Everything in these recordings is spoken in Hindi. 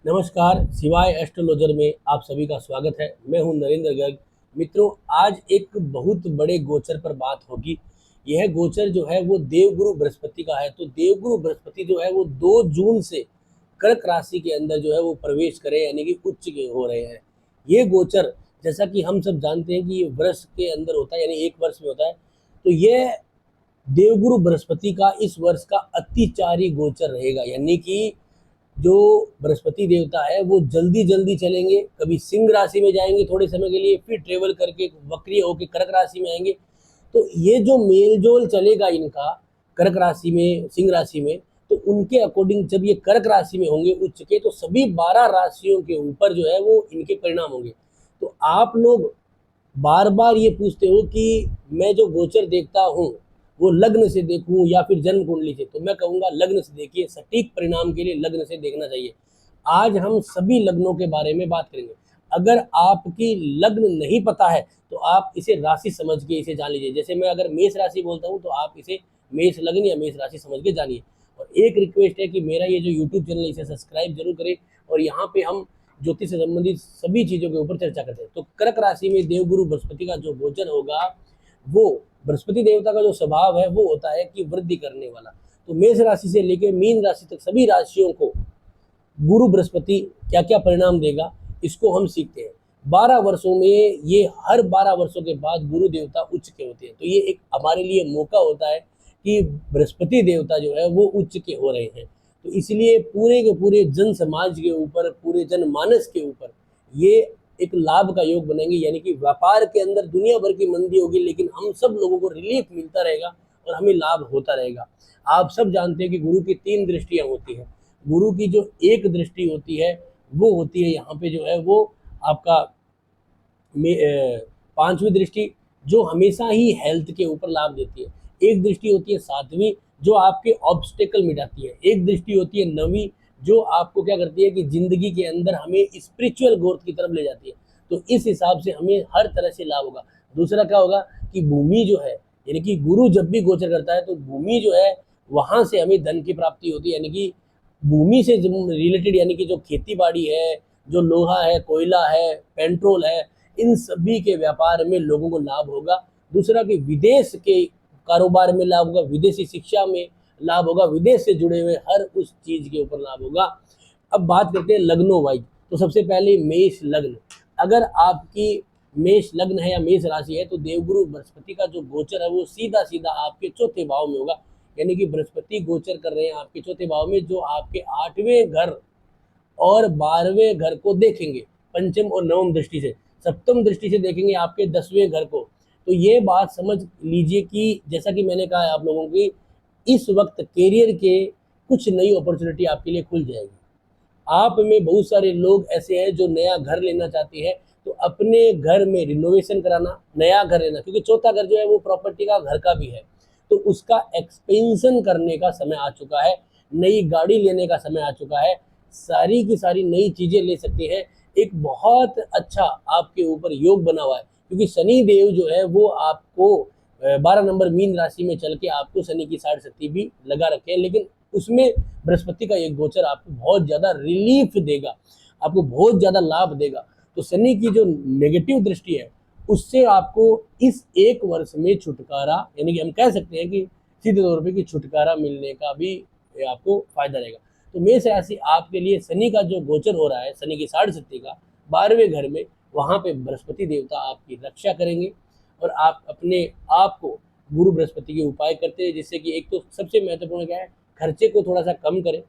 नमस्कार, शिवाय एस्ट्रोलॉजर में आप सभी का स्वागत है। मैं हूं नरेंद्र गर्ग। मित्रों, आज एक बहुत बड़े गोचर पर बात होगी। यह गोचर जो है वो देवगुरु बृहस्पति का है। तो देवगुरु बृहस्पति जो है वो 2 जून से कर्क राशि के अंदर जो है वो प्रवेश करे, यानी कि उच्च के हो रहे हैं। ये गोचर, जैसा कि हम सब जानते हैं कि ये वर्ष के अंदर होता है, यानी एक वर्ष में होता है। तो ये देवगुरु बृहस्पति का इस वर्ष का अतिचारी गोचर रहेगा, यानी कि जो बृहस्पति देवता है वो जल्दी जल्दी चलेंगे। कभी सिंह राशि में जाएंगे थोड़े समय के लिए, फिर ट्रेवल करके वक्री होकर कर्क राशि में आएंगे। तो ये जो मेलजोल चलेगा इनका कर्क राशि में, सिंह राशि में, तो उनके अकॉर्डिंग जब ये कर्क राशि में होंगे उच्च के, तो सभी 12 राशियों के ऊपर जो है वो इनके परिणाम होंगे। तो आप लोग बार बार ये पूछते हो कि मैं जो गोचर देखता हूँ वो लग्न से देखूं या फिर जन्म कुंडली से, तो मैं कहूँगा लग्न से देखिए। सटीक परिणाम के लिए लग्न से देखना चाहिए। आज हम सभी लग्नों के बारे में बात करेंगे। अगर आपकी लग्न नहीं पता है तो आप इसे राशि समझ के इसे जान लीजिए। जैसे मैं अगर मेष राशि बोलता हूँ तो आप इसे मेष लग्न या मेष राशि समझ के जानिए। और एक रिक्वेस्ट है कि मेरा ये जो यूट्यूब चैनल है इसे सब्सक्राइब जरूर करें, और यहाँ पे हम ज्योतिष से संबंधित सभी चीज़ों के ऊपर चर्चा करते हैं। तो कर्क राशि में देवगुरु बृहस्पति का जो गोचर होगा, वो बृहस्पति देवता का जो स्वभाव है वो होता है कि वृद्धि करने वाला। तो मेष राशि से लेकर मीन राशि तक सभी राशियों को गुरु बृहस्पति क्या क्या परिणाम देगा, इसको हम सीखते हैं। 12 वर्षों में ये हर 12 वर्षों के बाद गुरु देवता उच्च के होते हैं। तो ये एक हमारे लिए मौका होता है कि बृहस्पति देवता जो है वो उच्च के हो रहे हैं। तो इसलिए पूरे के पूरे जन समाज के ऊपर, पूरे जनमानस के ऊपर ये एक लाभ का योग बनेंगे, यानी कि व्यापार के अंदर दुनिया भर की मंदी होगी, लेकिन हम सब लोगों को रिलीफ मिलता रहेगा और हमें लाभ होता रहेगा। आप सब जानते हैं कि गुरु की 3 दृष्टियां होती हैं। गुरु की जो एक दृष्टि होती है वो होती है यहाँ पे जो है वो आपका 5वीं दृष्टि, जो हमेशा ही हेल्थ के ऊपर लाभ देती है। एक दृष्टि होती है 7वीं, जो आपके ऑब्स्टेकल मिटाती है। एक दृष्टि होती है 9वीं, जो आपको क्या करती है कि जिंदगी के अंदर हमें स्पिरिचुअल ग्रोथ की तरफ ले जाती है। तो इस हिसाब से हमें हर तरह से लाभ होगा। दूसरा क्या होगा कि भूमि जो है, यानी कि गुरु जब भी गोचर करता है तो भूमि जो है वहां से हमें धन की प्राप्ति होती है। यानी कि भूमि से रिलेटेड, यानी कि जो खेती बाड़ी है, जो लोहा है, कोयला है, पेट्रोल है, इन सभी के व्यापार में लोगों को लाभ होगा। दूसरा कि विदेश के कारोबार में लाभ होगा, विदेशी शिक्षा में लाभ होगा, विदेश से जुड़े हुए हर उस चीज के ऊपर लाभ होगा। अब बात करते हैं लग्नों वाइज। तो सबसे पहले मेष लग्न। अगर आपकी मेष लग्न है या मेष राशि है तो देवगुरु बृहस्पति का जो गोचर है वो सीधा सीधा आपके चौथे भाव में होगा। यानी कि बृहस्पति गोचर कर रहे हैं आपके चौथे भाव में, जो आपके 8वें घर और 12वें घर को देखेंगे पंचम और नवम दृष्टि से। सप्तम दृष्टि से देखेंगे आपके 10वें घर को। तो ये बात समझ लीजिए कि जैसा कि मैंने कहा है आप लोगों की, इस वक्त करियर के कुछ नई अपॉर्चुनिटी आपके लिए खुल जाएगी। आप में बहुत सारे लोग ऐसे हैं जो नया घर लेना चाहते हैं। तो अपने घर में रिनोवेशन कराना, नया घर लेना, क्योंकि चौथा घर जो है वो प्रॉपर्टी का घर का भी है, तो उसका एक्सपेंशन करने का समय आ चुका है। नई गाड़ी लेने का समय आ चुका है। सारी की सारी नई चीजें ले सकते हैं। एक बहुत अच्छा आपके ऊपर योग बना हुआ है, क्योंकि शनि देव जो है वो आपको 12 नंबर मीन राशि में चल के आपको शनि की 60 भी लगा रखे हैं। लेकिन उसमें बृहस्पति का एक गोचर आपको बहुत ज्यादा रिलीफ देगा, आपको बहुत ज्यादा लाभ देगा। तो शनि की जो नेगेटिव दृष्टि है उससे आपको इस एक वर्ष में छुटकारा, यानी कि हम कह सकते हैं कि सीधे तौर पे कि छुटकारा मिलने का भी आपको फायदा रहेगा। तो मेष राशि आपके लिए शनि का जो गोचर हो रहा है, शनि की 60 का 12वें घर में, वहां पे बृहस्पति देवता आपकी रक्षा करेंगे। और आप अपने आप को गुरु बृहस्पति के उपाय करते हैं, जिससे कि एक तो सबसे महत्वपूर्ण क्या है, खर्चे को थोड़ा सा कम करें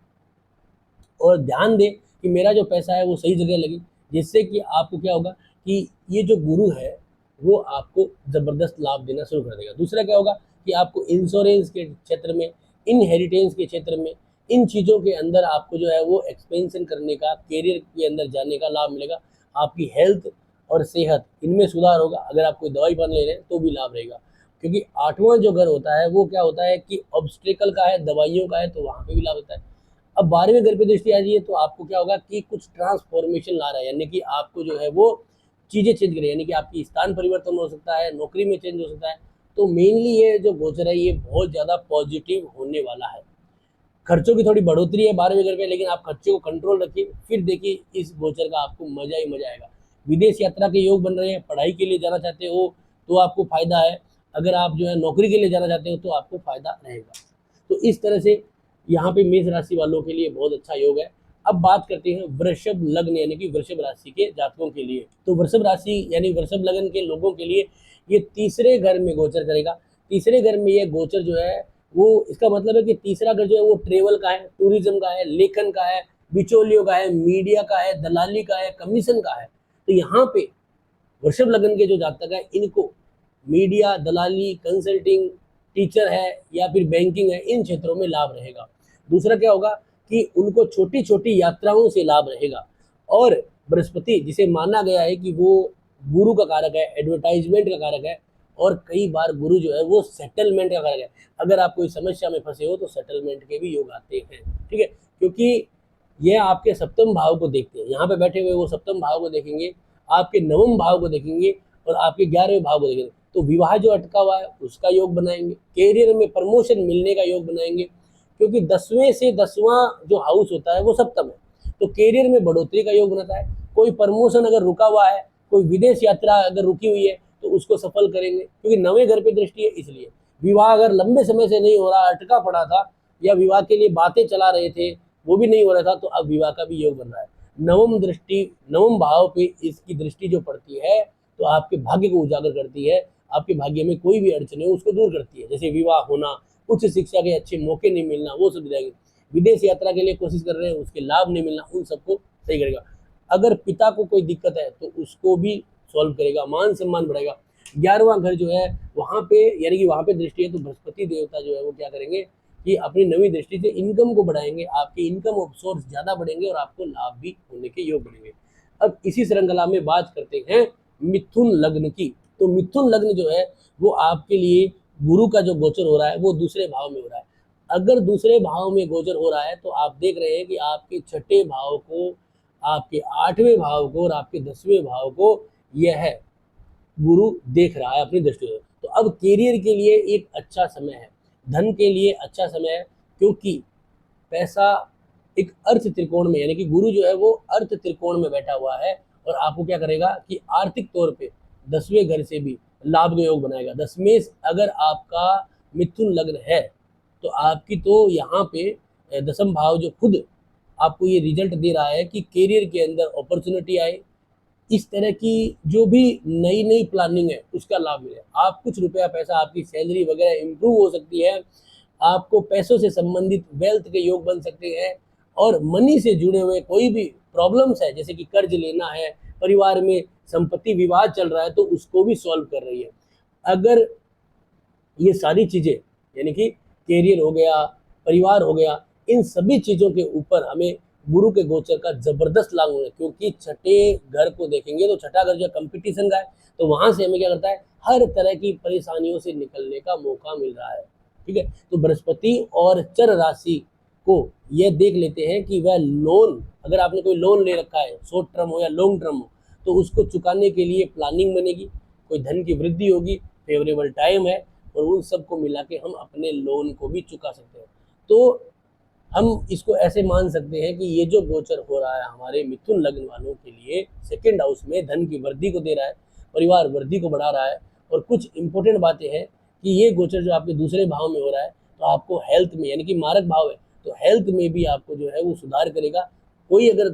और ध्यान दें कि मेरा जो पैसा है वो सही जगह लगे। जिससे कि आपको क्या होगा कि ये जो गुरु है वो आपको जबरदस्त लाभ देना शुरू कर देगा। दूसरा क्या होगा कि आपको इंश्योरेंस के क्षेत्र में, इनहेरिटेंस के क्षेत्र में, इन चीज़ों के अंदर आपको जो है वो एक्सपेंशन करने का, करियर के अंदर जाने का लाभ मिलेगा। आपकी हेल्थ और सेहत, इनमें सुधार होगा। अगर आप कोई दवाई पानी ले रहे हैं तो भी लाभ रहेगा, क्योंकि 8वां जो घर होता है वो क्या होता है कि ऑब्स्टेकल का है, दवाइयों का है, तो वहाँ पे भी लाभ होता है। अब 12वें घर पे दृष्टि आ रही है तो आपको क्या होगा कि कुछ ट्रांसफॉर्मेशन ला रहा है, यानी कि आपको जो है वो चीज़ें चेंज करें, यानी कि आपकी स्थान परिवर्तन हो सकता है, नौकरी में चेंज हो सकता है। तो मेनली ये जो गोचर है ये बहुत ज़्यादा पॉजिटिव होने वाला है। खर्चों की थोड़ी बढ़ोतरी है 12वें घर पे, लेकिन आप खर्चों को कंट्रोल रखिए। फिर देखिए इस गोचर का आपको मजा ही मजा आएगा। विदेश यात्रा के योग बन रहे हैं, पढ़ाई के लिए जाना चाहते हो तो आपको फायदा है, अगर आप जो है नौकरी के लिए जाना चाहते हो तो आपको फायदा रहेगा। तो इस तरह से यहाँ पे मेष राशि वालों के लिए बहुत अच्छा योग है। अब बात करते हैं वृषभ लग्न यानी कि वृषभ राशि के जातकों के लिए। तो वृषभ राशि यानी वृषभ लग्न के लोगों के लिए ये तीसरे घर में गोचर करेगा। तीसरे घर में ये गोचर जो है वो, इसका मतलब है कि तीसरा घर जो है वो ट्रेवल का है, टूरिज्म का है, लेखन का है, बिचौलियों का है, मीडिया का है, दलाली का है, कमीशन का है। तो यहाँ पे वृषभ लग्न के जो जातक है इनको मीडिया, दलाली, कंसल्टिंग, टीचर है या फिर बैंकिंग है, इन क्षेत्रों में लाभ रहेगा। दूसरा क्या होगा कि उनको छोटी छोटी यात्राओं से लाभ रहेगा। और बृहस्पति जिसे माना गया है कि वो गुरु का कारक है, एडवर्टाइजमेंट का कारक है, और कई बार गुरु जो है वो सेटलमेंट का कारक है। अगर आप कोई समस्या में फंसे हो तो सेटलमेंट के भी योग आते हैं, ठीक है, क्योंकि यह आपके सप्तम भाव को देखते हैं। यहाँ पे बैठे हुए वो सप्तम भाव को देखेंगे, आपके नवम भाव को देखेंगे और आपके 11वें भाव को देखेंगे। तो विवाह जो अटका हुआ है उसका योग बनाएंगे, कैरियर में प्रमोशन मिलने का योग बनाएंगे, क्योंकि 10वें से 10वां जो हाउस होता है वो सप्तम है, तो कैरियर में बढ़ोतरी का योग बनाता है। कोई प्रमोशन अगर रुका हुआ है, कोई विदेश यात्रा अगर रुकी हुई है तो उसको सफल करेंगे, क्योंकि 9वें घर पे दृष्टि है। इसलिए विवाह अगर लंबे समय से नहीं हो रहा, अटका पड़ा था, या विवाह के लिए बातें चला रहे थे वो भी नहीं हो रहा था, तो अब विवाह का भी योग बन रहा है। नवम दृष्टि, नवम भाव पे इसकी दृष्टि जो पड़ती है तो आपके भाग्य को उजागर करती है, आपके भाग्य में कोई भी अड़चन है उसको दूर करती है। जैसे विवाह होना, उच्च शिक्षा के अच्छे मौके नहीं मिलना, वो सब जाएंगे। विदेश यात्रा के लिए कोशिश कर रहे हैं, उसके लाभ नहीं मिलना, उन सबको सही करेगा। अगर पिता को कोई दिक्कत है तो उसको भी सॉल्व करेगा, मान सम्मान बढ़ेगा। 11वां घर जो है वहाँ पे, यानी कि वहाँ पे दृष्टि है, तो बृहस्पति देवता जो है वो क्या करेंगे कि अपनी नवी दृष्टि से इनकम को बढ़ाएंगे, आपकी इनकम सोर्स ज्यादा बढ़ेंगे और आपको लाभ भी होने के योग बढ़ेंगे। अब इसी श्रृंखला में बात करते हैं मिथुन लग्न की। तो मिथुन लग्न जो है वो आपके लिए गुरु का जो गोचर हो रहा है वो दूसरे भाव में हो रहा है। अगर दूसरे भाव में गोचर हो रहा है तो आप देख रहे हैं कि आपके छठे भाव को, आपके 8वें भाव को और आपके 10वें भाव को यह गुरु देख रहा है अपनी दृष्टि से। तो अब कैरियर के लिए एक अच्छा समय है, धन के लिए अच्छा समय है, क्योंकि पैसा एक अर्थ त्रिकोण में, यानी कि गुरु जो है वो अर्थ त्रिकोण में बैठा हुआ है और आपको क्या करेगा कि आर्थिक तौर पे 10वें घर से भी लाभ का योग बनाएगा। 10वें अगर आपका मिथुन लग्न है तो आपकी तो यहाँ पे दसम भाव जो खुद आपको ये रिजल्ट दे रहा है कि कैरियर के अंदर अपॉर्चुनिटी आए, इस तरह की जो भी नई नई प्लानिंग है उसका लाभ मिले। आप कुछ रुपया पैसा, आपकी सैलरी वगैरह इम्प्रूव हो सकती है, आपको पैसों से संबंधित वेल्थ के योग बन सकते हैं, और मनी से जुड़े हुए कोई भी प्रॉब्लम्स है, जैसे कि कर्ज लेना है, परिवार में संपत्ति विवाद चल रहा है, तो उसको भी सॉल्व कर रही है। अगर ये सारी चीज़ें, यानी कि कैरियर हो गया, परिवार हो गया, इन सभी चीज़ों के ऊपर हमें गुरु के गोचर का जबरदस्त लाभ हो रहा है, क्योंकि छठे घर को देखेंगे तो छठा घर जो कंपटीशन का है, तो वहां से हमें क्या करता है, हर तरह की परेशानियों से निकलने का मौका मिल रहा है, ठीक है। तो बृहस्पति और चर राशि को यह देख लेते हैं कि वह लोन, अगर आपने कोई लोन ले रखा है, शॉर्ट टर्म हो या लॉन्ग टर्म हो, तो उसको चुकाने के लिए प्लानिंग बनेगी, कोई धन की वृद्धि होगी, फेवरेबल टाइम है, और उन सबको मिला के हम अपने लोन को भी चुका सकते हैं। तो हम इसको ऐसे मान सकते हैं कि ये जो गोचर हो रहा है हमारे मिथुन लग्न वालों के लिए, सेकेंड हाउस में धन की वृद्धि को दे रहा है, परिवार वृद्धि को बढ़ा रहा है। और कुछ इंपॉर्टेंट बातें हैं कि ये गोचर जो आपके दूसरे भाव में हो रहा है तो आपको हेल्थ में, यानी कि मारक भाव है, तो हेल्थ में भी आपको जो है वो सुधार करेगा। कोई अगर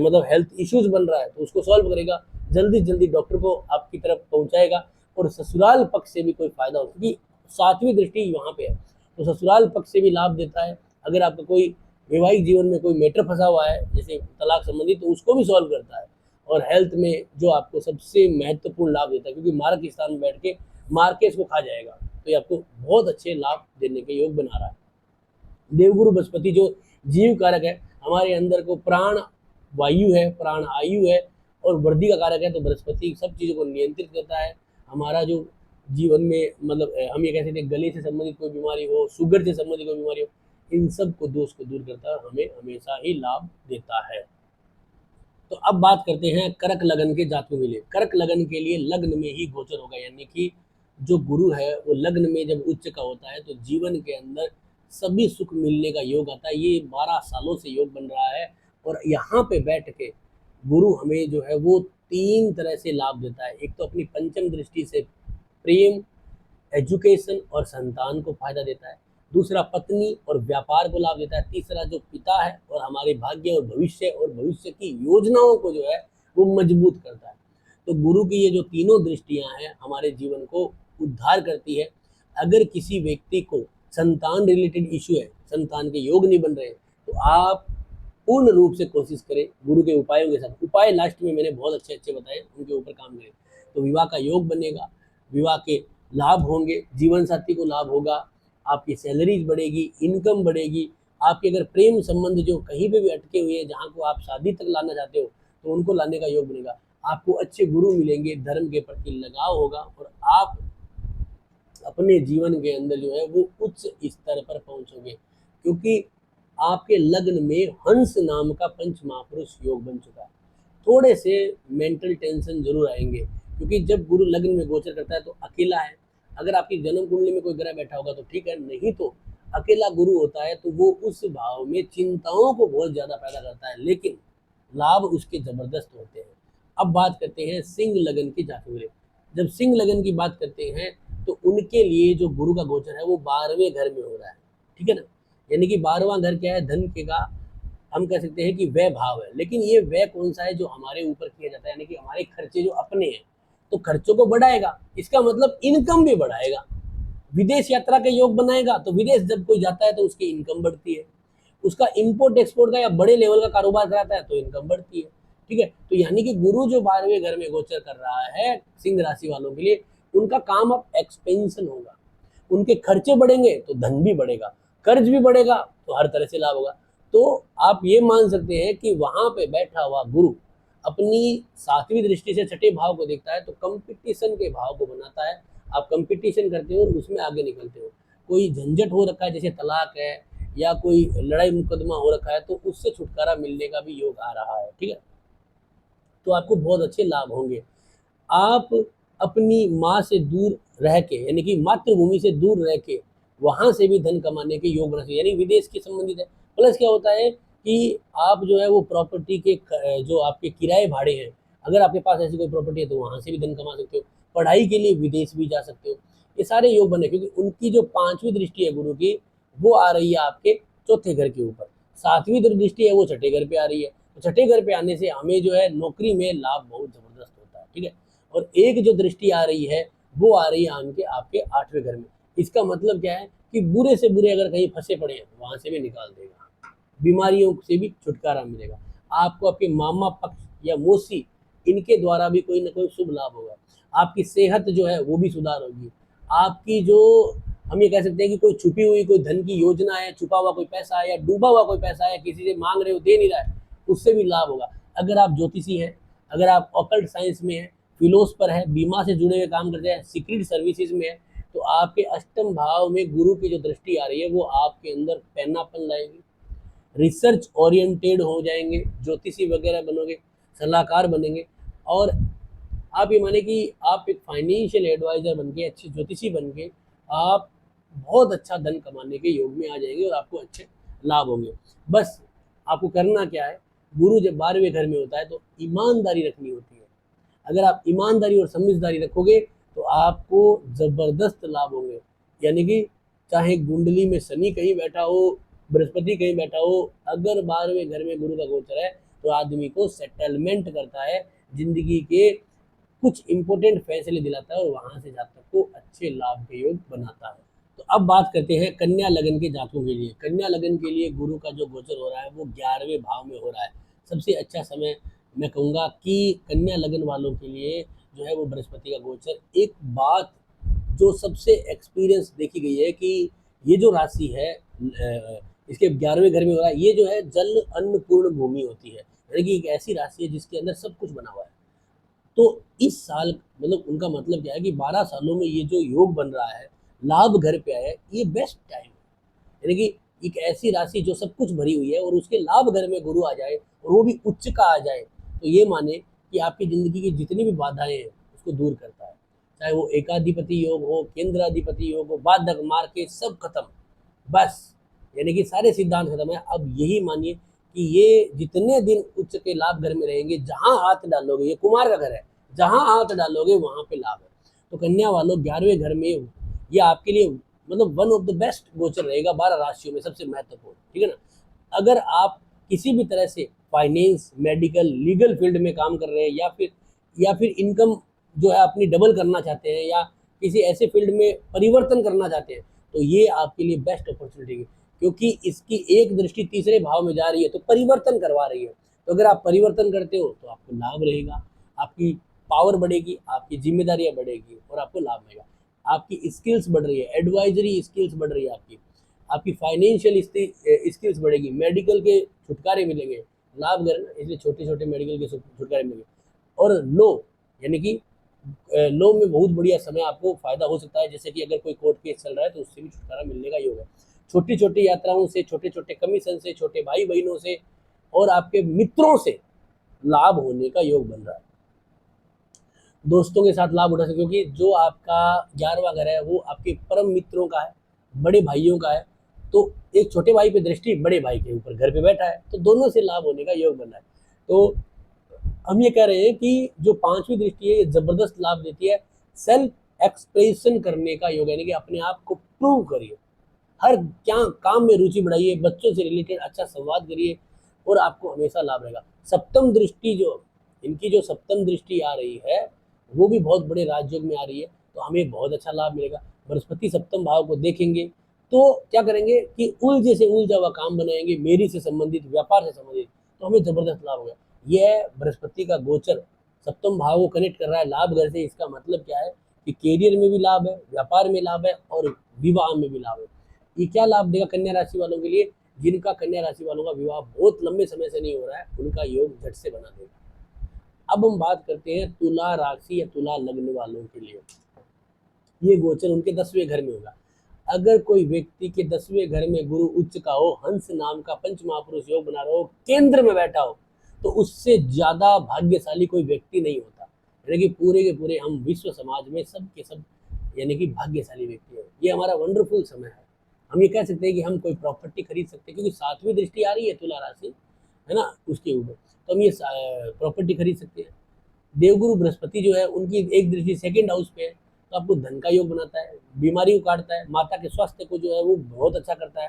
मतलब हेल्थ इश्यूज बन रहा है तो उसको सॉल्व करेगा, जल्दी जल्दी डॉक्टर को आपकी तरफ पहुंचाएगा। और ससुराल पक्ष से भी कोई फायदा हो, क्योंकि 7वीं दृष्टि वहाँ पे है, तो ससुराल पक्ष से भी लाभ देता है। अगर आपका कोई वैवाहिक जीवन में कोई मैटर फंसा हुआ है, जैसे तलाक संबंधी, तो उसको भी सॉल्व करता है। और हेल्थ में जो आपको सबसे महत्वपूर्ण लाभ देता है, क्योंकि मार्क के स्थान में बैठ के मार्केट को खा जाएगा, तो ये आपको बहुत अच्छे लाभ देने के योग बना रहा है। देवगुरु बृहस्पति जो जीव कारक है, हमारे अंदर को प्राण वायु है, प्राण आयु है और वृद्धि का कारक है, तो बृहस्पति सब चीज़ों को नियंत्रित करता है। हमारा जो जीवन में मतलब हम ये कह सकते हैं गले से संबंधित कोई बीमारी हो, शुगर से संबंधित कोई बीमारी हो, इन सब को दोष को दूर करता है, हमें हमेशा ही लाभ देता है। तो अब बात करते हैं कर्क लगन के जातकों के लिए। कर्क लगन के लिए लग्न में ही गोचर होगा, यानी कि जो गुरु है वो लग्न में जब उच्च का होता है तो जीवन के अंदर सभी सुख मिलने का योग आता है। ये 12 सालों से योग बन रहा है और यहाँ पे बैठ के गुरु हमें जो है वो 3 तरह से लाभ देता है। एक तो अपनी पंचम दृष्टि से प्रेम, एजुकेशन और संतान को फायदा देता है। दूसरा पत्नी और व्यापार को लाभ देता है। तीसरा जो पिता है और हमारे भाग्य और भविष्य की योजनाओं को जो है वो मजबूत करता है। तो गुरु की ये जो तीनों दृष्टियां हैं हमारे जीवन को उद्धार करती है। अगर किसी व्यक्ति को संतान रिलेटेड इशू है, संतान के योग नहीं बन रहे हैं, तो आप पूर्ण रूप से कोशिश करें गुरु के उपायों के साथ। उपाय लास्ट में मैंने बहुत अच्छे अच्छे बताए, उनके ऊपर काम करें तो विवाह का योग बनेगा, विवाह के लाभ होंगे, जीवन साथी को लाभ होगा, आपकी सैलरीज बढ़ेगी, इनकम बढ़ेगी। आपके अगर प्रेम संबंध जो कहीं पे भी अटके हुए हैं, जहाँ को आप शादी तक लाना चाहते हो, तो उनको लाने का योग बनेगा। आपको अच्छे गुरु मिलेंगे, धर्म के प्रति लगाव होगा और आप अपने जीवन के अंदर जो है वो उच्च स्तर पर पहुंचोगे, क्योंकि आपके लग्न में हंस नाम का पंच महापुरुष योग बन चुका है। थोड़े से मेंटल टेंशन जरूर आएंगे, क्योंकि जब गुरु लग्न में गोचर करता है तो अकेला है। अगर आपकी जन्म कुंडली में कोई ग्रह बैठा होगा तो ठीक है, नहीं तो अकेला गुरु होता है तो वो उस भाव में चिंताओं को बहुत ज्यादा पैदा करता है, लेकिन लाभ उसके जबरदस्त होते हैं। अब बात करते हैं सिंह लगन की जातकों के। जब सिंह लगन की बात करते हैं तो उनके लिए जो गुरु का गोचर है वो 12वें घर में हो रहा है, ठीक है ना। यानी कि 12वां घर क्या है, धन के का हम कह सकते हैं कि व्यय भाव है। लेकिन ये व्यय कौन सा है, जो हमारे ऊपर किया जाता है, यानी कि हमारे खर्चे जो अपने हैं, तो खर्चों को बढ़ाएगा, इसका मतलब इनकम भी बढ़ाएगा। विदेश यात्रा का योग बनाएगा तो विदेश जब कोई जाता है तो उसकी इनकम बढ़ती है। उसका इंपोर्ट एक्सपोर्ट का या बड़े लेवल का कारोबार कराता है तो इनकम बढ़ती है, ठीक है। तो यानी कि गुरु जो 12वें घर में गोचर कर रहा है सिंह राशि वालों के लिए, उनका काम अब एक्सपेंशन होगा। उनके खर्चे बढ़ेंगे तो धन भी बढ़ेगा, कर्ज भी बढ़ेगा तो हर तरह से लाभ होगा। तो आप ये मान सकते हैं कि वहां पे बैठा हुआ गुरु अपनी 7वीं दृष्टि से 6ठे भाव को देखता है, तो कंपटीशन के भाव को बनाता है। आप कंपटीशन करते हो, उसमें आगे निकलते हो। कोई झंझट हो रखा है जैसे तलाक है या कोई लड़ाई मुकदमा हो रखा है, तो उससे छुटकारा मिलने का भी योग आ रहा है, ठीक है। तो आपको बहुत अच्छे लाभ होंगे। आप अपनी माँ से दूर रह के, यानी कि मातृभूमि से दूर रह के वहां से भी धन कमाने के योग बना सकते, यानी विदेश के संबंधित है। प्लस क्या होता है कि आप जो है वो प्रॉपर्टी के जो आपके किराए भाड़े हैं, अगर आपके पास ऐसी कोई प्रॉपर्टी है तो वहां से भी धन कमा सकते हो। पढ़ाई के लिए विदेश भी जा सकते हो। ये सारे योग बने, क्योंकि उनकी जो 5वीं दृष्टि है गुरु की, वो आ रही है आपके चौथे घर के ऊपर। 7वीं दृष्टि है वो छठे घर पे आ रही है। तो छठे घर पे आने से हमें जो है नौकरी में लाभ बहुत जबरदस्त होता है, ठीक है। और एक जो दृष्टि आ रही है वो आ रही है आपके 8वें घर में। इसका मतलब क्या है कि बुरे से बुरे अगर कहीं फंसे पड़े हैं वहां से भी निकाल देगा, बीमारियों से भी छुटकारा मिलेगा। आपको आपके मामा पक्ष या मौसी, इनके द्वारा भी कोई ना कोई शुभ लाभ होगा। आपकी सेहत जो है वो भी सुधार होगी। आपकी जो हम ये कह सकते हैं कि कोई छुपी हुई कोई धन की योजना है, छुपा हुआ कोई पैसा है या डूबा हुआ कोई पैसा है, किसी से मांग रहे हो दे नहीं रहा है, उससे भी लाभ होगा। अगर आप ज्योतिषी हैं, अगर आप ऑकल्ट साइंस में है, फिलोसफर है, बीमा से जुड़े हुए काम करते हैं, सीक्रेट सर्विसेज में है, तो आपके अष्टम भाव में गुरु की जो दृष्टि आ रही है वो आपके अंदर पैनापन लाएगी। रिसर्च ओरिएंटेड हो जाएंगे, ज्योतिषी वगैरह बनोगे, सलाहकार बनेंगे। और आप ये माने कि आप एक फाइनेंशियल एडवाइजर बन के, अच्छे ज्योतिषी बन के आप बहुत अच्छा धन कमाने के योग में आ जाएंगे और आपको अच्छे लाभ होंगे। बस आपको करना क्या है, गुरु जब 12वें घर में होता है तो ईमानदारी रखनी होती है। अगर आप ईमानदारी और समझदारी रखोगे तो आपको जबरदस्त लाभ होंगे। यानी कि चाहे कुंडली में शनि कहीं बैठा हो, बृहस्पति कहीं बैठा हो, अगर 12वें घर में गुरु का गोचर है तो आदमी को सेटलमेंट करता है, जिंदगी के कुछ इंपॉर्टेंट फैसले दिलाता है और वहां से जातक को अच्छे लाभ के योग बनाता है। तो अब बात करते हैं कन्या लगन के जातकों के लिए। कन्या लगन के लिए गुरु का जो गोचर हो रहा है वो 11वें भाव में हो रहा है। सबसे अच्छा समय मैं कहूँगा कि कन्या लगन वालों के लिए जो है वो बृहस्पति का गोचर। एक बात जो सबसे एक्सपीरियंस देखी गई है कि ये जो राशि है इसके 11वें घर में हो रहा है, ये जो है जल अन्नपूर्ण भूमि होती है, यानी कि एक ऐसी राशि है जिसके अंदर सब कुछ बना हुआ है। तो इस साल मतलब उनका मतलब क्या है कि 12 सालों में ये जो योग बन रहा है, लाभ घर पे आया है, ये बेस्ट टाइम है। यानी कि एक ऐसी राशि जो सब कुछ भरी हुई है और उसके लाभ घर में गुरु आ जाए और वो भी उच्च का आ जाए, तो ये माने कि आपकी जिंदगी की जितनी भी बाधाएं हैं उसको दूर करता है। चाहे वो एकाधिपति योग हो, केंद्राधिपति योग हो, बाधक मार के सब खत्म। बस यानी कि सारे सिद्धांत खत्म है। अब यही मानिए कि ये जितने दिन उच्च के लाभ घर में रहेंगे, जहां हाथ डालोगे, ये कुमार का घर है, जहां हाथ डालोगे वहां पे लाभ है। तो कन्या वालों 11वें घर में ये आपके लिए मतलब वन ऑफ द बेस्ट गोचर रहेगा 12 राशियों में, सबसे महत्वपूर्ण, ठीक है ना। अगर आप किसी भी तरह से फाइनेंस, मेडिकल, लीगल फील्ड में काम कर रहे हैं, या फिर इनकम जो है अपनी डबल करना चाहते हैं, या किसी ऐसे फील्ड में परिवर्तन करना चाहते हैं, तो ये आपके लिए बेस्ट अपॉर्चुनिटी है, क्योंकि इसकी एक दृष्टि तीसरे भाव में जा रही है, तो परिवर्तन करवा रही है। तो अगर आप परिवर्तन करते हो तो आपको लाभ रहेगा, आपकी पावर बढ़ेगी, आपकी जिम्मेदारियां बढ़ेगी और आपको लाभ मिलेगा। आपकी स्किल्स बढ़ रही है, एडवाइजरी स्किल्स बढ़ रही है, आपकी फाइनेंशियल स्किल्स बढ़ेगी, मेडिकल के छुटकारे मिलेंगे, लाभ घर ना, इसलिए छोटे छोटे मेडिकल के छुटकारे मिलेंगे। और लो यानी कि लो में बहुत बढ़िया समय आपको फायदा हो सकता है, जैसे कि अगर कोई कोर्ट केस चल रहा है तो उससे भी छुटकारा मिलने का योग है। छोटी छोटी यात्राओं से, छोटे छोटे कमीशन से, छोटे भाई बहनों से और आपके मित्रों से लाभ होने का योग बन रहा है। दोस्तों के साथ लाभ उठा सकते, क्योंकि जो आपका 11वां घर है वो आपके परम मित्रों का है, बड़े भाइयों का है। तो एक छोटे भाई पे दृष्टि बड़े भाई के ऊपर घर पे बैठा है, तो दोनों से लाभ होने का योग बन रहा है। तो हम ये कह रहे हैं कि जो 5वीं दृष्टि है ये जबरदस्त लाभ देती है। सेल्फ एक्सप्रेशन करने का योग, यानी कि अपने आप को प्रूव करिए, हर क्या काम में रुचि बढ़ाइए, बच्चों से रिलेटेड अच्छा संवाद करिए और आपको हमेशा लाभ रहेगा। सप्तम दृष्टि जो इनकी जो सप्तम दृष्टि आ रही है वो भी बहुत बड़े राजयोग में आ रही है, तो हमें बहुत अच्छा लाभ मिलेगा। बृहस्पति सप्तम भाव को देखेंगे तो क्या करेंगे कि उलझे से उलझा हुआ काम बनाएंगे, मेरी से संबंधित, व्यापार से संबंधित, तो हमें जबरदस्त लाभ होगा। यह बृहस्पति का गोचर सप्तम भाव को कनेक्ट कर रहा है लाभ घर से। इसका मतलब क्या है कि कैरियर में भी लाभ है, व्यापार में लाभ है और विवाह में भी लाभ है। ये क्या लाभ देगा कन्या राशि वालों के लिए? जिनका कन्या राशि वालों का विवाह बहुत लंबे समय से नहीं हो रहा है, उनका योग झट से बना देगा। अब हम बात करते हैं तुला राशि या तुला लग्न वालों के लिए। ये गोचर उनके 10वें घर में होगा। अगर कोई व्यक्ति के 10वें घर में गुरु उच्च का हो, हंस नाम का पंच महापुरुष योग बना रहा हो, केंद्र में बैठा हो, तो उससे ज्यादा भाग्यशाली कोई व्यक्ति नहीं होता। यानी कि पूरे के पूरे हम विश्व समाज में सब के सब यानी कि भाग्यशाली व्यक्ति है। ये हमारा वंडरफुल समय है। हम ये कह सकते हैं कि हम कोई प्रॉपर्टी खरीद सकते हैं, क्योंकि 7वीं दृष्टि आ रही है तुला राशि है ना उसके ऊपर, तो हम ये प्रॉपर्टी खरीद सकते हैं। देवगुरु बृहस्पति जो है उनकी एक दृष्टि सेकंड हाउस पे है, तो आपको धन का योग बनाता है, बीमारी को काटता है, माता के स्वास्थ्य को जो है वो बहुत अच्छा करता है,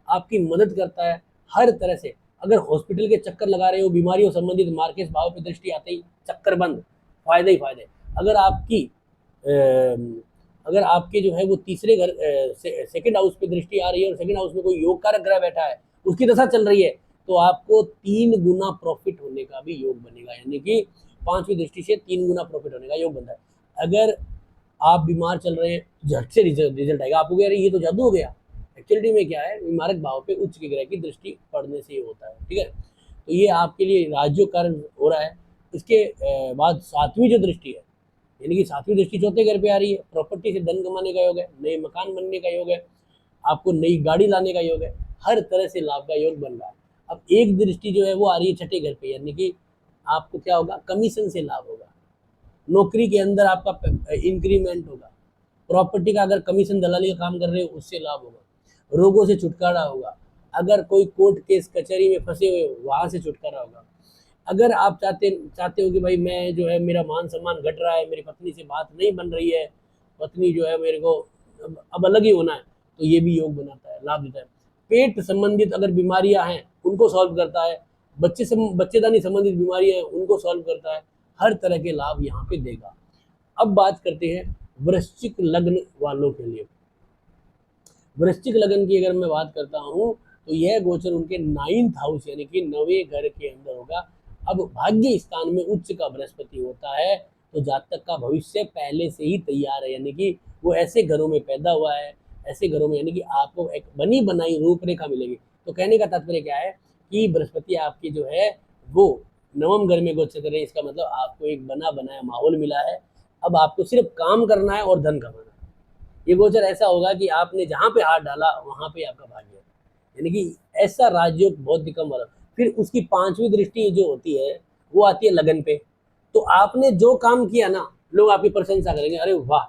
आपकी मदद करता है हर तरह से। अगर हॉस्पिटल के चक्कर लगा रहे हो, बीमारियों संबंधित मार्केट भाव पे दृष्टि आते ही चक्कर बंद, फायदे ही फायदे। अगर आपकी अगर आपके जो है वो तीसरे घर सेकंड हाउस पे दृष्टि आ रही है और सेकंड हाउस में कोई योग कारक ग्रह बैठा है, उसकी दशा चल रही है, तो आपको 3 गुना प्रॉफिट होने का भी योग बनेगा। यानी कि 5वीं दृष्टि से 3 गुना प्रॉफिट होने का योग बनता है। अगर आप बीमार चल रहे हैं, झट से रिजल्ट आएगा। आपको कह रहे ये तो जादू हो गया, एक्चुअलिटी में क्या है, विमारक भाव पे उच्च के ग्रह की दृष्टि पड़ने से ही होता है, ठीक है। तो ये आपके लिए राजयोग कारण हो रहा है। इसके बाद 7वीं जो दृष्टि है, यानी कि 7वीं दृष्टि चौथे घर पे आ रही है, प्रॉपर्टी से धन कमाने का योग है, नए मकान बनने का योग है, आपको नई गाड़ी लाने का योग है, हर तरह से लाभ का योग बन रहा है। अब एक दृष्टि जो है वो आ रही है छठे घर पे, यानी कि आपको क्या होगा, कमीशन से लाभ होगा, नौकरी के अंदर आपका इंक्रीमेंट होगा, प्रॉपर्टी का अगर कमीशन दलाली का काम कर रहे हो उससे लाभ होगा, रोगों से छुटकारा होगा, अगर कोई कोर्ट केस कचहरी में फंसे हुए वहां से छुटकारा होगा। अगर आप चाहते हो कि भाई मैं जो है मेरा मान सम्मान घट रहा है, मेरी पत्नी से बात नहीं बन रही है, पत्नी जो है मेरे को अब अलग ही होना है, तो ये भी योग बनाता है, लाभ देता है। पेट संबंधित अगर बीमारियां हैं उनको सॉल्व करता है, बच्चेदानी संबंधित बीमारियां हैं उनको सॉल्व करता है, हर तरह के लाभ यहाँ पे देगा। अब बात करते हैं वृश्चिक लग्न वालों के लिए। वृश्चिक लग्न की अगर मैं बात करता हूँ तो यह गोचर उनके 9th हाउस यानी कि 9वें घर के अंदर होगा। अब भाग्य स्थान में उच्च का बृहस्पति होता है, तो जातक का भविष्य पहले से ही तैयार है, यानी कि वो ऐसे घरों में पैदा हुआ है, ऐसे घरों में, यानी कि आपको एक बनी बनाई रूपरेखा मिलेगी। तो कहने का तात्पर्य क्या है कि बृहस्पति आपकी जो है वो 9वें घर में गोचर कर रहे हैं, इसका मतलब आपको एक बना बनाया माहौल मिला है। अब आपको सिर्फ काम करना है और धन कमाना है। ये गोचर ऐसा होगा कि आपने जहाँ पे हाथ डाला वहां पे आपका भाग्य है, यानी कि ऐसा राजयोग बहुत ही कम वाला। फिर उसकी 5वीं दृष्टि जो होती है वो आती है लगन पे। तो आपने जो काम किया ना, लोग आपकी प्रशंसा करेंगे, अरे वाह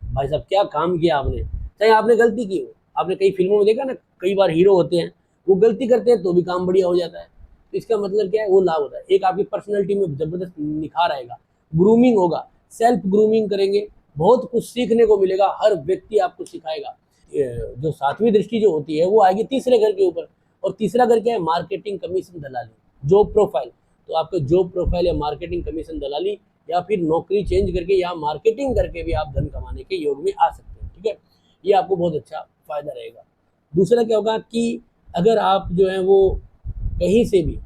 भाई साहब क्या काम किया आपने, चाहे आपने गलती की हो। आपने कई फिल्मों में देखा ना, कई बार हीरो होते हैं, वो गलती करते हैं तो भी काम बढ़िया हो जाता है। तो इसका मतलब क्या है, वो लाभ होता है। एक आपकी पर्सनैलिटी में ज़बरदस्त निखार आएगा, ग्रूमिंग होगा, सेल्फ ग्रूमिंग करेंगे, बहुत कुछ सीखने को मिलेगा, हर व्यक्ति आपको सिखाएगा। जो सातवीं दृष्टि जो होती है वो आएगी तीसरे घर के ऊपर, और तीसरा घर क्या है, मार्केटिंग, कमीशन, दलाली, जॉब प्रोफाइल। तो आपको जॉब प्रोफाइल या मार्केटिंग, कमीशन, दलाली, या फिर नौकरी चेंज करके या मार्केटिंग करके भी आप धन कमाने के योग में आ सकते हैं। ठीक है, ये आपको बहुत अच्छा फायदा रहेगा। दूसरा क्या होगा कि अगर आप जो है वो कहीं से भी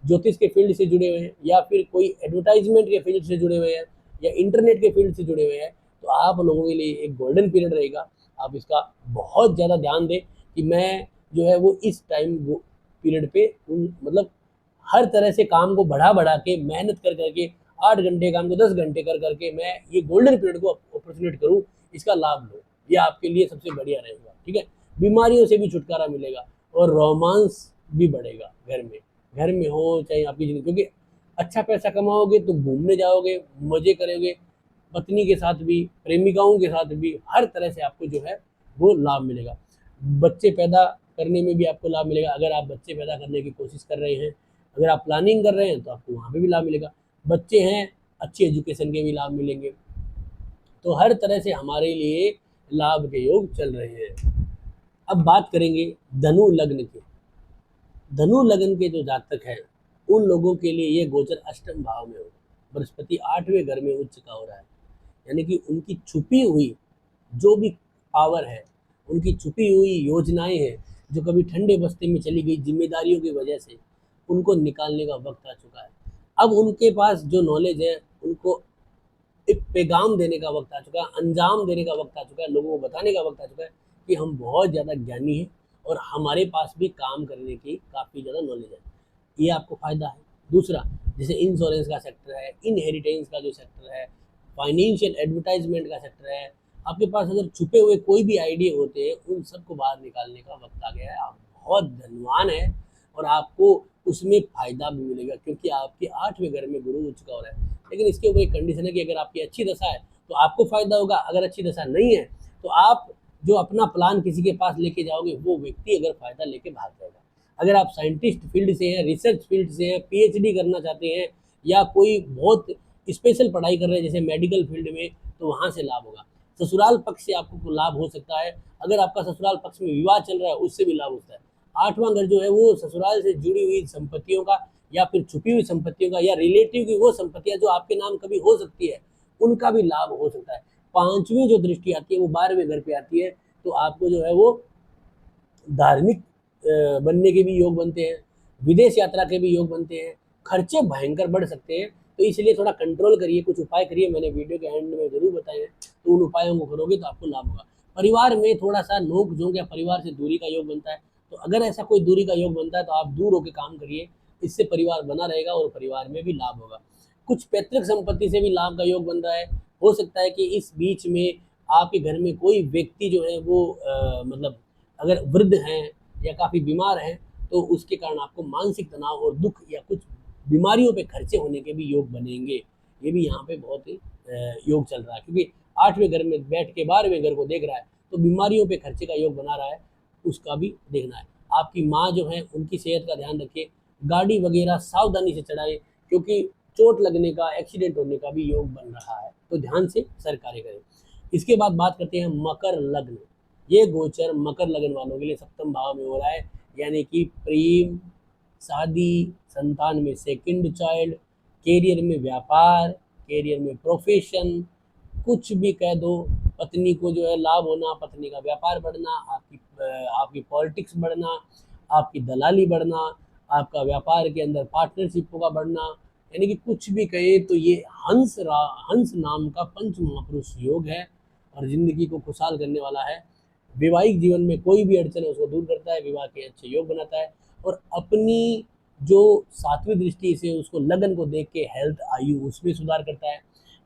ज्योतिष के फील्ड से जुड़े हुए हैं, या फिर कोई एडवर्टाइजमेंट के फील्ड से जुड़े हुए हैं, या इंटरनेट के फील्ड से जुड़े हुए हैं, तो आप लोगों के लिए एक गोल्डन पीरियड रहेगा। आप इसका बहुत ज़्यादा ध्यान दें कि मैं जो है वो इस टाइम वो पीरियड पे मतलब हर तरह से काम को बढ़ा बढ़ा के, मेहनत कर करके, 8 घंटे काम को 10 घंटे कर करके मैं ये गोल्डन पीरियड को अपॉर्चुनेट करूँ, इसका लाभ लो। ये आपके लिए सबसे बढ़िया रहेगा। ठीक है, बीमारियों से भी छुटकारा मिलेगा, और रोमांस भी बढ़ेगा घर में हो चाहे आपकी जिंदगी, क्योंकि अच्छा पैसा कमाओगे तो घूमने जाओगे, मजे करोगे, पत्नी के साथ भी, प्रेमिकाओं के साथ भी, हर तरह से आपको जो है वो लाभ मिलेगा। बच्चे पैदा करने में भी आपको लाभ मिलेगा। अगर आप बच्चे पैदा करने की कोशिश कर रहे हैं, अगर आप प्लानिंग कर रहे हैं, तो आपको वहाँ पे भी लाभ मिलेगा। बच्चे हैं, अच्छी एजुकेशन के भी लाभ मिलेंगे। तो हर तरह से हमारे लिए लाभ के योग चल रहे हैं। अब बात करेंगे धनु लग्न की। धनु लग्न के जो जातक हैं, उन लोगों के लिए ये गोचर अष्टम भाव में होगा। बृहस्पति 8वें घर में उच्च का हो रहा है, यानी कि उनकी छुपी हुई जो भी पावर है, उनकी छुपी हुई योजनाएं हैं, जो कभी ठंडे बस्ते में चली गई जिम्मेदारियों की वजह से, उनको निकालने का वक्त आ चुका है। अब उनके पास जो नॉलेज है, उनको एक पैगाम देने का वक्त आ चुका है, अंजाम देने का वक्त आ चुका है, लोगों को बताने का वक्त आ चुका है कि हम बहुत ज़्यादा ज्ञानी हैं, और हमारे पास भी काम करने की काफ़ी ज़्यादा नॉलेज है। ये आपको फ़ायदा है। दूसरा, जैसे इंश्योरेंस का सेक्टर है, इनहेरिटेंस का जो सेक्टर है, फाइनेंशियल एडवर्टाइजमेंट का सेक्टर है, आपके पास अगर छुपे हुए कोई भी आइडिया होते हैं, उन सबको बाहर निकालने का वक्त आ गया है। आप बहुत धनवान हैं, और आपको उसमें फ़ायदा भी मिलेगा, क्योंकि आपके 8वें घर में गुरु उच्च का हो रहा है। लेकिन इसके ऊपर एक कंडीशन है कि अगर आपकी अच्छी दशा है तो आपको फ़ायदा होगा, अगर अच्छी दशा नहीं है तो आप जो अपना प्लान किसी के पास लेके जाओगे, वो व्यक्ति अगर फ़ायदा लेके भाग जाएगा। अगर आप साइंटिस्ट फील्ड से हैं, रिसर्च फील्ड से हैं, पीएचडी करना चाहते हैं, या कोई बहुत स्पेशल पढ़ाई कर रहे हैं जैसे मेडिकल फील्ड में, तो वहाँ से लाभ होगा। ससुराल पक्ष से आपको लाभ हो सकता है। अगर आपका ससुराल पक्ष में विवाह चल रहा है, उससे भी लाभ होता है। 8वां घर जो है वो ससुराल से जुड़ी हुई संपत्तियों का, या फिर छुपी हुई संपत्तियों का, या रिलेटिव की वो संपत्तियां जो आपके नाम कभी हो सकती है, उनका भी लाभ हो सकता है। 5वीं जो दृष्टि आती है वो 12वें घर पे आती है, तो आपको जो है वो धार्मिक बनने के भी योग बनते हैं, विदेश यात्रा के भी योग बनते हैं, खर्चे भयंकर बढ़ सकते हैं। तो इसलिए थोड़ा कंट्रोल करिए, कुछ उपाय करिए, मैंने वीडियो के एंड में ज़रूर बताए हैं, तो उन उपायों को करोगे तो आपको लाभ होगा। परिवार में थोड़ा सा नोक झोंक या परिवार से दूरी का योग बनता है, तो अगर ऐसा कोई दूरी का योग बनता है तो आप दूर होकर काम करिए, इससे परिवार बना रहेगा और परिवार में भी लाभ होगा। कुछ पैतृक संपत्ति से भी लाभ का योग बन रहा है। हो सकता है कि इस बीच में आपके घर में कोई व्यक्ति जो है वो मतलब अगर वृद्ध हैं या काफ़ी बीमार हैं, तो उसके कारण आपको मानसिक तनाव और दुख या कुछ बीमारियों पे खर्चे होने के भी योग बनेंगे। ये भी यहाँ पे बहुत ही योग चल रहा है, क्योंकि 8वें घर में बैठ के 12वें घर को देख रहा है, तो बीमारियों पे खर्चे का योग बना रहा है, उसका भी देखना है। आपकी माँ जो है उनकी सेहत का ध्यान रखिए, गाड़ी वगैरह सावधानी से चलाएं, क्योंकि चोट लगने का, एक्सीडेंट होने का भी योग बन रहा है, तो ध्यान से सर कार्य करें। इसके बाद बात करते हैं मकर लग्न। ये गोचर मकर लग्न वालों के लिए सप्तम भाव में हो रहा है, यानी कि प्रेम, शादी, संतान में सेकंड चाइल्ड, कैरियर में व्यापार, कैरियर में प्रोफेशन, कुछ भी कह दो। पत्नी को जो है लाभ होना, पत्नी का व्यापार बढ़ना, आपकी पॉलिटिक्स बढ़ना, आपकी दलाली बढ़ना, आपका व्यापार के अंदर पार्टनरशिपों का बढ़ना, यानी कि कुछ भी कहे तो ये हंस नाम का पंच महापुरुष योग है, और ज़िंदगी को खुशहाल करने वाला है। वैवाहिक जीवन में कोई भी अड़चन है उसको दूर करता है, विवाह के अच्छे योग बनाता है, और अपनी जो 7वीं दृष्टि से उसको लगन को देख के हेल्थ, आयु, उसमें सुधार करता है।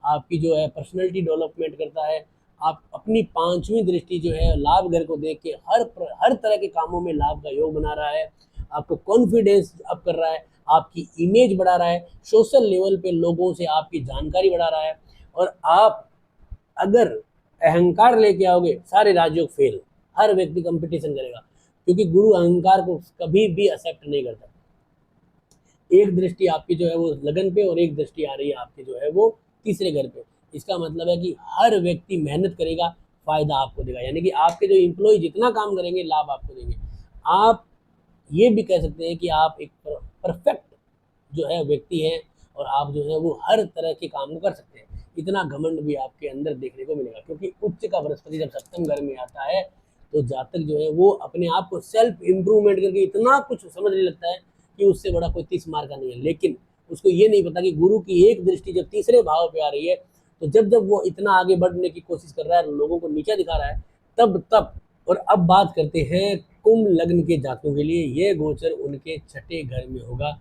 आपकी जो है पर्सनैलिटी डेवलपमेंट करता है। आप अपनी 5वीं दृष्टि जो है लाभ घर को देख के हर तरह के कामों में लाभ का योग बना रहा है। आपको कॉन्फिडेंस अप कर रहा है, आपकी इमेज बढ़ा रहा है, सोशल लेवल पे लोगों से आपकी जानकारी बढ़ा रहा है। और आप अगर अहंकार लेके आओगे, सारे राजयोग फेल, हर व्यक्ति कंपटीशन करेगा। क्योंकि गुरु अहंकार को कभी भी एक्सेप्ट नहीं करता। एक दृष्टि आपकी जो है वो लगन पे और एक दृष्टि आ रही है आपकी जो है वो तीसरे घर पे। इसका मतलब है कि हर व्यक्ति मेहनत करेगा, फायदा आपको देगा, यानी कि आपके जो एम्प्लॉय जितना काम करेंगे लाभ आपको देंगे। आप ये भी कह सकते हैं कि आप एक परफेक्ट जो है व्यक्ति हैं और आप जो है वो हर तरह के काम को कर सकते हैं। इतना घमंड भी आपके अंदर देखने को मिलेगा, क्योंकि उच्च का बृहस्पति जब सप्तम घर में आता है तो जातक जो है वो अपने आप को सेल्फ इम्प्रूवमेंट करके इतना कुछ समझने लगता है कि उससे बड़ा कोई 30 मार का नहीं है। लेकिन उसको ये नहीं पता कि गुरु की एक दृष्टि जब तीसरे भाव पे आ रही है, तो जब जब वो इतना आगे बढ़ने की कोशिश कर रहा है, लोगों को नीचा दिखा रहा है, तब तब। और अब बात करते हैं कुंभ लग्न के जातकों के लिए। ये गोचर उनके छठे घर में होगा।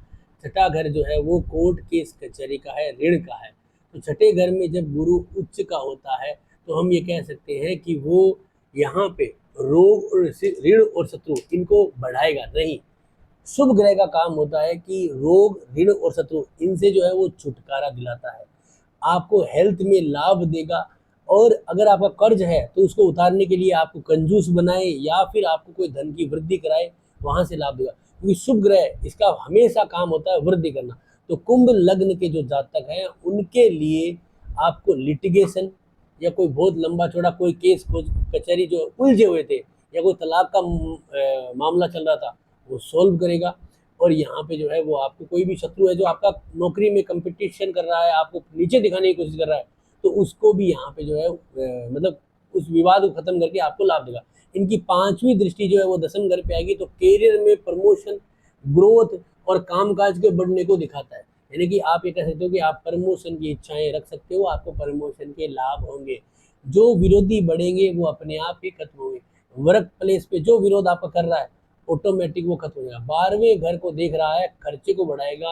छठा घर जो है वो कोर्ट केस कचहरी का है, ऋण का है। तो छठे घर में जब गुरु उच्च का होता है तो हम ये कह सकते हैं कि वो यहाँ पे रोग और ऋण और शत्रु इनको बढ़ाएगा नहीं। शुभ ग्रह का काम होता है कि रोग ऋण और शत्रु इनसे जो है वो छुटकारा दिलाता है, आपको हेल्थ में लाभ देगा। और अगर आपका कर्ज है तो उसको उतारने के लिए आपको कंजूस बनाए या फिर आपको कोई धन की वृद्धि कराए, वहां से लाभ देगा, क्योंकि शुभ ग्रह इसका हमेशा काम होता है वृद्धि करना। तो कुंभ लग्न के जो जातक हैं उनके लिए आपको लिटिगेशन या कोई बहुत लंबा चौड़ा कोई केस कचहरी जो उलझे हुए थे या कोई तलाक का मामला चल रहा था वो सॉल्व करेगा। और यहाँ पे जो है वो आपको कोई भी शत्रु है जो आपका नौकरी में कंपटीशन कर रहा है, आपको नीचे दिखाने की कोशिश कर रहा है, तो उसको भी यहाँ पे जो है मतलब उस विवाद को खत्म करके आपको लाभ देगा। इनकी पांचवी दृष्टि जो है वो दसम घर पे आएगी, तो करियर में प्रमोशन, ग्रोथ और कामकाज के बढ़ने को दिखाता है। यानी कि आप ये कह सकते हो कि आप प्रमोशन की इच्छाएं रख सकते हो, आपको प्रमोशन के लाभ होंगे। जो विरोधी बढ़ेंगे वो अपने आप ही खत्म होंगे। वर्क प्लेस पे जो विरोध आपका कर रहा है ऑटोमेटिक वो खत्म हो जाएगा। 12वें घर को देख रहा है, खर्चे को बढ़ाएगा,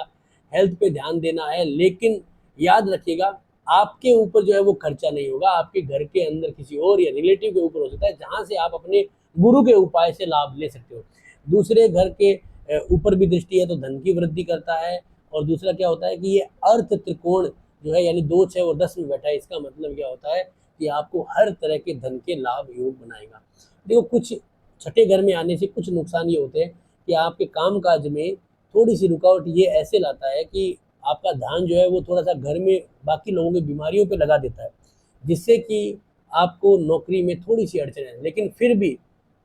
हेल्थ पे ध्यान देना है। लेकिन याद रखिएगा आपके ऊपर जो है वो खर्चा नहीं होगा, आपके घर के अंदर किसी और या रिलेटिव के ऊपर हो सकता है, जहां से आप अपने गुरु के उपाय से लाभ ले सकते हो। दूसरे घर के ऊपर भी दृष्टि है तो धन की वृद्धि करता है। और दूसरा क्या होता है कि ये अर्थ त्रिकोण जो है यानी 2, 6 और 10 में बैठा है, इसका मतलब क्या होता है कि आपको हर तरह के धन के लाभ योग बनाएगा। देखो कुछ छठे घर में आने से कुछ नुकसान ये होते हैं कि आपके काम काज में थोड़ी सी रुकावट ये ऐसे लाता है कि आपका ध्यान जो है वो थोड़ा सा घर में बाकी लोगों की बीमारियों पे लगा देता है, जिससे कि आपको नौकरी में थोड़ी सी अड़चन है, लेकिन फिर भी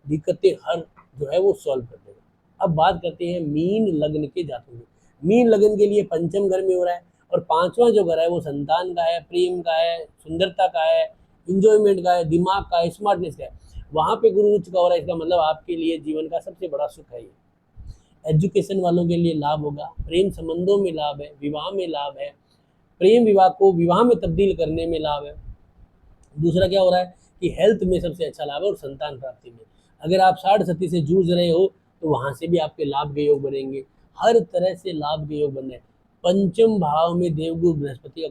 दिक्कतें हर जो है वो सॉल्व कर देगा। अब बात करते हैं मीन लग्न के जातकों की। मीन लग्न के लिए पंचम घर में हो रहा है और पांचवा जो घर है वो संतान का है, प्रेम का है, सुंदरता का है, इंजॉयमेंट का है, दिमाग का है, स्मार्टनेस का है। वहां पे गुरु उच्च का हो रहा है, इसका मतलब आपके लिए जीवन का सबसे बड़ा सुख है ये। एजुकेशन वालों के लिए लाभ होगा, प्रेम संबंधों में लाभ है, विवाह में लाभ है, प्रेम विवाह को विवाह में तब्दील करने में लाभ है। दूसरा क्या हो रहा है कि हेल्थ में सबसे अच्छा लाभ है और संतान प्राप्ति में। अगर आप 60 से जूझ रहे हो तो वहां से भी आपके लाभ के योग बनेंगे, हर तरह से लाभ के योग बन रहे हैं। पंचम भाव में देवगुरु बृहस्पति का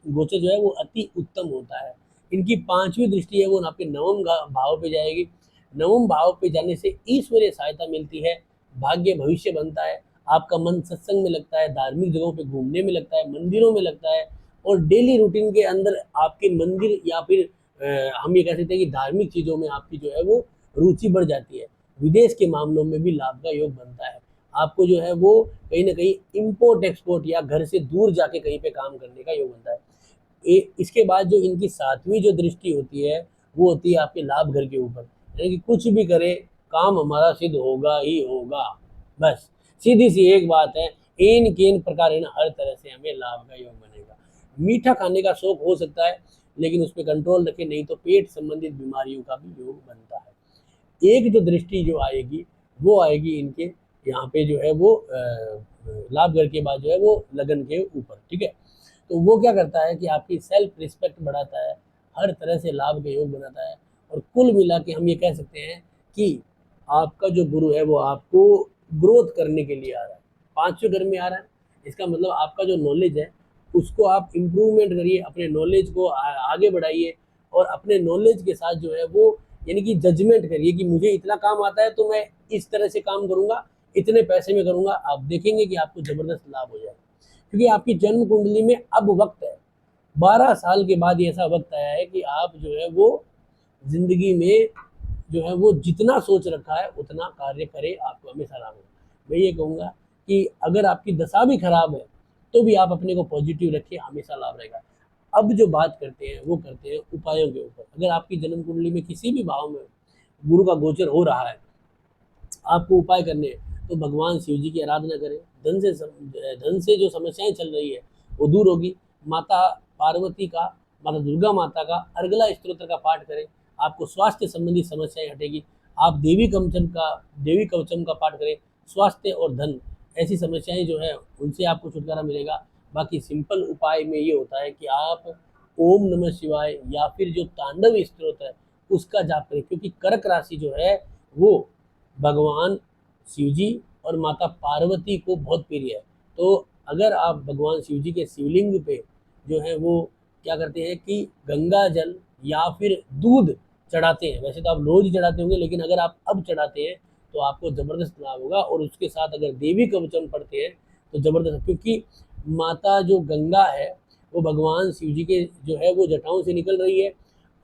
गोचर जो है वो अति उत्तम होता है। इनकी पांचवी दृष्टि है वो आपके नवम भाव पे जाएगी। नवम भाव पे जाने से ईश्वरीय सहायता मिलती है, भाग्य भविष्य बनता है, आपका मन सत्संग में लगता है, धार्मिक जगहों पे घूमने में लगता है, मंदिरों में लगता है। और डेली रूटीन के अंदर आपके मंदिर या फिर हम ये कह सकते हैं कि धार्मिक चीज़ों में आपकी जो है वो रुचि बढ़ जाती है। विदेश के मामलों में भी लाभ का योग बनता है। आपको जो है वो कहीं ना कहीं इम्पोर्ट एक्सपोर्ट या घर से दूर जाके कहीं पे काम करने का योग बनता है। इसके बाद जो इनकी सातवीं जो दृष्टि होती है वो होती है आपके लाभ घर के ऊपर, यानी कि कुछ भी करे काम हमारा सिद्ध होगा ही होगा। बस सीधी सी एक बात है, इन केन प्रकार हर तरह से हमें लाभ का योग बनेगा। मीठा खाने का शौक हो सकता है लेकिन उस पर कंट्रोल रखें, नहीं तो पेट संबंधित बीमारियों का भी योग बनता है। एक जो दृष्टि जो आएगी वो आएगी इनके यहाँ पे जो है वो लाभ घर के बाद जो है वो लगन के ऊपर, ठीक है। तो वो क्या करता है कि आपकी सेल्फ रिस्पेक्ट बढ़ाता है, हर तरह से लाभ के योग बनाता है। और कुल मिला के हम ये कह सकते हैं कि आपका जो गुरु है वो आपको ग्रोथ करने के लिए आ रहा है, पांचवें घर में आ रहा है। इसका मतलब आपका जो नॉलेज है उसको आप इम्प्रूवमेंट करिए, अपने नॉलेज को आगे बढ़ाइए। और अपने नॉलेज के साथ जो है वो यानी कि जजमेंट करिए कि मुझे इतना काम आता है तो मैं इस तरह से काम करूंगा, इतने पैसे में करूंगा। आप देखेंगे कि आपको जबरदस्त लाभ हो जाएगा, क्योंकि आपकी जन्म कुंडली में अब वक्त है, 12 साल के बाद ऐसा वक्त आया है कि आप जो है वो जिंदगी में जो है वो जितना सोच रखा है उतना कार्य करे, आपको हमेशा लाभ होगा। मैं ये कहूँगा कि अगर आपकी दशा भी खराब है तो भी आप अपने को पॉजिटिव रखिए, हमेशा लाभ रहेगा। अब जो बात करते हैं वो करते हैं उपायों के ऊपर। अगर आपकी जन्म कुंडली में किसी भी भाव में गुरु का गोचर हो रहा है, आपको उपाय करने हैं तो भगवान शिव जी की आराधना करें। धन से जो समस्याएं चल रही है वो दूर होगी। माता पार्वती का, माता दुर्गा माता का अर्गला स्तोत्र का पाठ करें, आपको स्वास्थ्य संबंधी समस्याएं हटेगी। आप देवी कवचम का पाठ करें, स्वास्थ्य और धन ऐसी समस्याएं जो है उनसे आपको छुटकारा मिलेगा। बाकी सिंपल उपाय में ये होता है कि आप ओम नमः शिवाय या फिर जो तांडव स्तोत्र है उसका जाप करें, क्योंकि कर्क राशि जो है वो भगवान शिव जी और माता पार्वती को बहुत प्रिय है। तो अगर आप भगवान शिव जी के शिवलिंग पे जो है वो क्या करते हैं कि गंगा जल या फिर दूध चढ़ाते हैं, वैसे तो आप रोज चढ़ाते होंगे लेकिन अगर आप अब चढ़ाते हैं तो आपको ज़बरदस्त लाभ होगा। और उसके साथ अगर देवी कवचम पढ़ते हैं तो ज़बरदस्त, क्योंकि माता जो गंगा है वो भगवान शिव जी के जो है वो जटाओं से निकल रही है।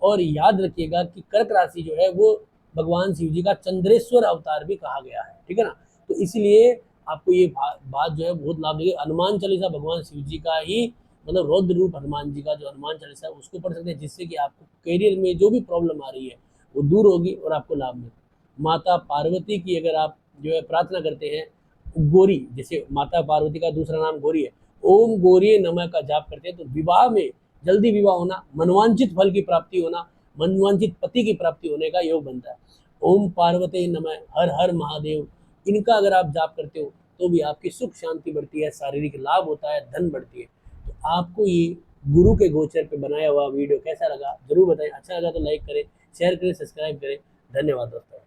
और याद रखिएगा कि कर्क राशि जो है वो भगवान शिव जी का चंद्रेश्वर अवतार भी कहा गया है, ठीक है ना। तो इसलिए आपको ये बात जो है बहुत लाभ देगी। हनुमान चालीसा भगवान शिव जी का ही मतलब रौद्र रूप हनुमान जी का जो हनुमान चालीसा है उसको पढ़ सकते हैं, जिससे कि आपको करियर में जो भी प्रॉब्लम आ रही है वो दूर होगी और आपको लाभ मिलेगा। माता पार्वती की अगर आप जो है प्रार्थना करते हैं, गौरी, जैसे माता पार्वती का दूसरा नाम गौरी है, ओम गौरी नमः का जाप करते हैं तो विवाह में जल्दी विवाह होना, मनवांचित फल की प्राप्ति होना, मनवांचित पति की प्राप्ति होने का योग बनता है। ओम पार्वती नमः, हर हर महादेव, इनका अगर आप जाप करते हो तो भी आपकी सुख शांति बढ़ती है, शारीरिक लाभ होता है, धन बढ़ती है। तो आपको ये गुरु के गोचर पे बनाया हुआ वीडियो कैसा लगा जरूर बताएं। अच्छा लगा तो लाइक करें, शेयर करें, सब्सक्राइब करें। धन्यवाद दोस्तों।